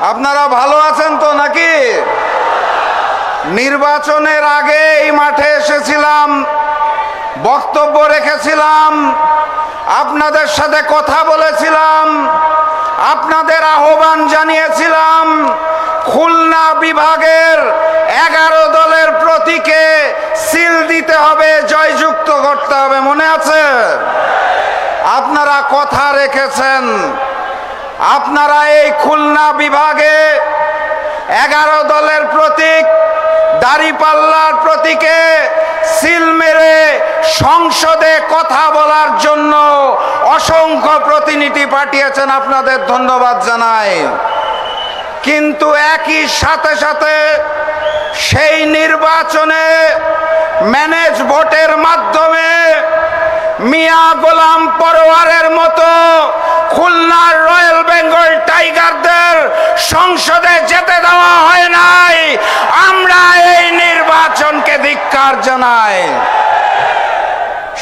আপনারা ভালো আছেন তো নাকি? নির্বাচনের আগে এই মাঠে এসেছিলাম, বক্তব্য রেখেছিলাম, আপনাদের সাথে কথা বলেছিলাম, আপনাদের আহ্বান জানিয়েছিলাম খুলনা বিভাগের 11 দলের প্রতীকে সিল দিতে হবে, জয়যুক্ত করতে হবে। মনে আছে? আপনারা কথা রেখেছেন। আপনারা এই খুলনা বিভাগে 11 দলের প্রতীক দাঁড়িপাল্লার প্রতীকে সিল মেরে সংসদে কথা বলার জন্য অসংখ্য প্রতিনিধি পাঠিয়েছেন, আপনাদের ধন্যবাদ জানাই। কিন্তু একই সাথে সাথে সেই নির্বাচনে ম্যানেজ ভোটের মাধ্যমে মিয়া গোলাম পরোয়ারের মতো খুলনার রয়্যাল বেঙ্গল টাইগারদের সংসদে যেতে দেওয়া হয় নাই। আমরা এই নির্বাচনকে ধিক্কার জানাই।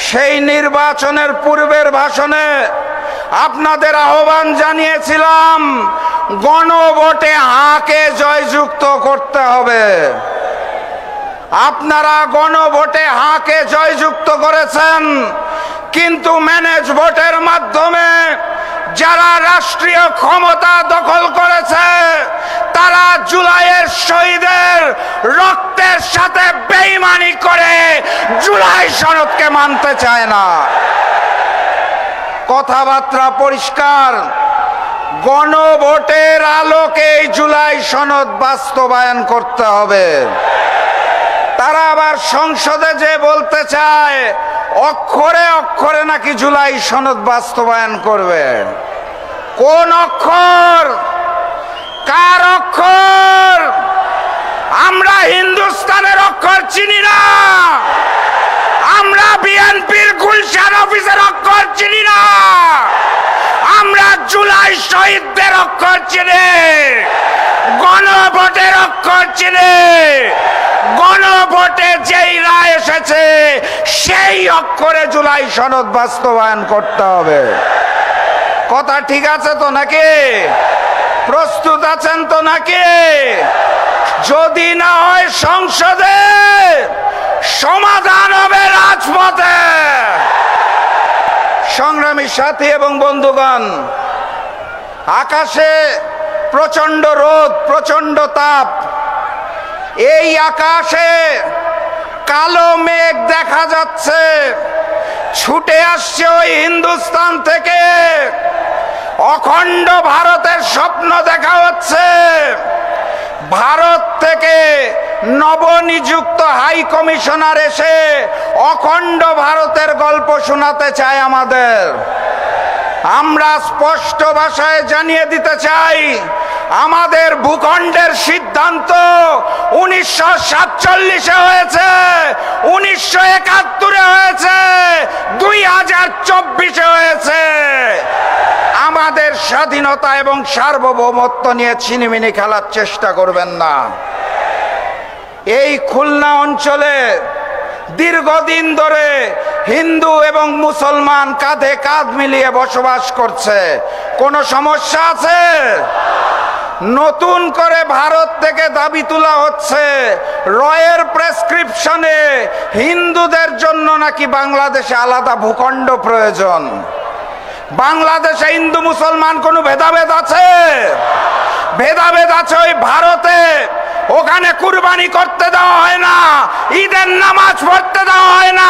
সেই নির্বাচনের পূর্বের ভাষণে আপনাদের আহ্বান জানিয়েছিলাম গণভোটে হাকে জয়যুক্ত করতে হবে। আপনারা গণভোটে হাকে জয়যুক্ত করেছেন, কিন্তু ম্যানেজ ভোটের মাধ্যমে যারা রাষ্ট্রীয় ক্ষমতা দখল করেছে তারা জুলাইয়ের শহীদের রক্তের সাথে বেঈমানি করে জুলাই সনদকে মানতে চায় না। কথাবার্তা পরিষ্কার, গণভোটের আলোকে জুলাই সনদ বাস্তবায়ন করতে হবে। তারা আবার সংসদে যে বলতে চায় অক্ষরে অক্ষরে নাকি জুলাই সনদ বাস্তবায়ন করবে। কোন অক্ষর? কার অক্ষর? আমরা হিন্দুস্তানের অক্ষর চিনি না, আমরা বিএনপির গুলশান অফিসের অক্ষর চিনি না, আমরা জুলাই শহীদদের অক্ষর চিনি, গণভোটের অক্ষর চিনি। গণভোটে যেই রায় এসেছে সেই অক্ষরে জুলাই সনদ বাস্তবায়ন করতে হবে। কথা ঠিক আছে তো নাকি? প্রস্তুত আছেন তো নাকি? যদি না হয় সংসদে, সমাধান হবে রাজপথে। সংগ্রামী সাথী এবং বন্ধুগণ, আকাশে প্রচন্ড রোদ, প্রচন্ড তাপ। এই আকাশে কালো মেঘ দেখা যাচ্ছে, ছুটে আসছে ওই হিন্দুস্তান থেকে। অখণ্ড ভারতের স্বপ্ন দেখা হচ্ছে। ভারত থেকে নবনিযুক্ত হাই কমিশনার এসে অখণ্ড ভারতের গল্প শোনাতে চায় আমাদের। আমরা স্পষ্ট ভাষায় জানিয়ে দিতে চাই, আমাদের ভূখণ্ডের সিদ্ধান্ত 1947-এ হয়েছে, 1971-এ হয়েছে, 2024-এ হয়েছে। আমাদের স্বাধীনতা এবং সার্বভৌমত্ব নিয়ে ছিনিমিনি খেলার চেষ্টা করবেন না। এই খুলনা অঞ্চলে দীর্ঘদিন ধরে হিন্দু এবং মুসলমান কাঁধে কাঁধ মিলিয়ে বসবাস করছে। কোনো সমস্যা আছে? নতুন করে ভারত থেকে দাবি তোলা হচ্ছে রয়ের প্রেসক্রিপশনে হিন্দুদের জন্য নাকি বাংলাদেশে আলাদা ভূখণ্ড প্রয়োজন। বাংলাদেশে হিন্দু মুসলমান কোনো ভেদাভেদ আছে? ভেদাভেদ আছে ওই ভারতে। ওখানে কুরবানি করতে দেওয়া হয় না, ঈদের নামাজ পড়তে দেওয়া হয় না।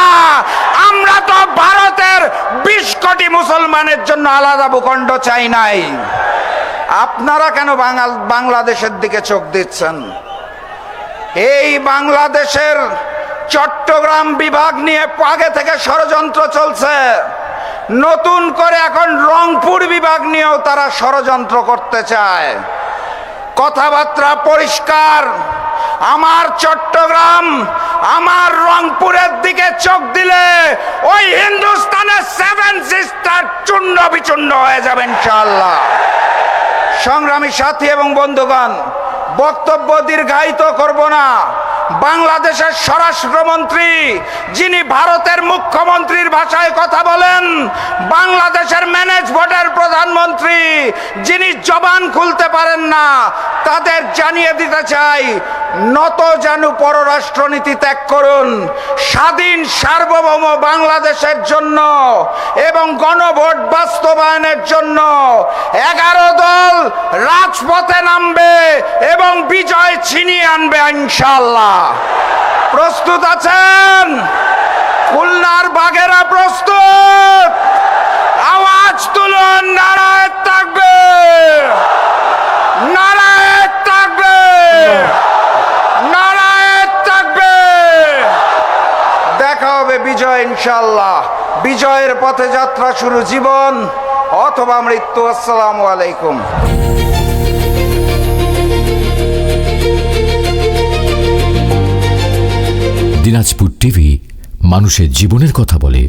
আমরা তো ভারতের 20 কোটি মুসলমানের জন্য আলাদা ভূখণ্ড চাই নাই। আপনারা কেন বাংলাদেশের দিকে চোখ দিচ্ছেন? এই বাংলাদেশের চট্টগ্রাম বিভাগ নিয়ে আগে থেকে ষড়যন্ত্র চলছে। নতুন করে এখন রংপুর বিভাগ নিয়েও তারা ষড়যন্ত্র করতে চায়। কথাবার্তা পরিষ্কার, আমার চট্টগ্রাম, আমার রংপুরের দিকে চোখ দিলে ওই হিন্দুস্তানের 7 সিস্টার চূর্ণ বিচূর্ণ হয়ে যাবে ইনশাআল্লাহ। সংগ্রামী সাথী এবং বন্ধুগণ, বক্তব্য দীর্ঘায়িত করব না। বাংলাদেশের স্বরাষ্ট্রমন্ত্রী, যিনি ভারতের মুখ্যমন্ত্রীর ভাষায় কথা বলেন, বাংলাদেশের ম্যানেজ বোর্ডের প্রধানমন্ত্রী, যিনি জবান খুলতে পারেন না, তাদের জানিয়ে দিতে চাই, নত জানু পররাষ্ট্রনীতি ত্যাগ করুন। স্বাধীন সার্বভৌম বাংলাদেশের জন্য এবং গণভোট বাস্তবায়নের জন্য 11 দল রাজপথে নামবে এবং বিজয় ছিনিয়ে আনবে ইনশাআল্লাহ। প্রস্তুত আছেন? খুলনার বাঘেরা প্রস্তুত? আওয়াজ তুলুন, নারায়ে তাকবীর, নারায়ে তাকবীর, নারায়ে তাকবীর। দেখা হবে বিজয় ইনশাআল্লাহ। বিজয়ের পথে যাত্রা শুরু, জীবন অথবা মৃত্যু। আসসালামু আলাইকুম। দিনাজপুর টিভি মানুষের জীবনের কথা বলে।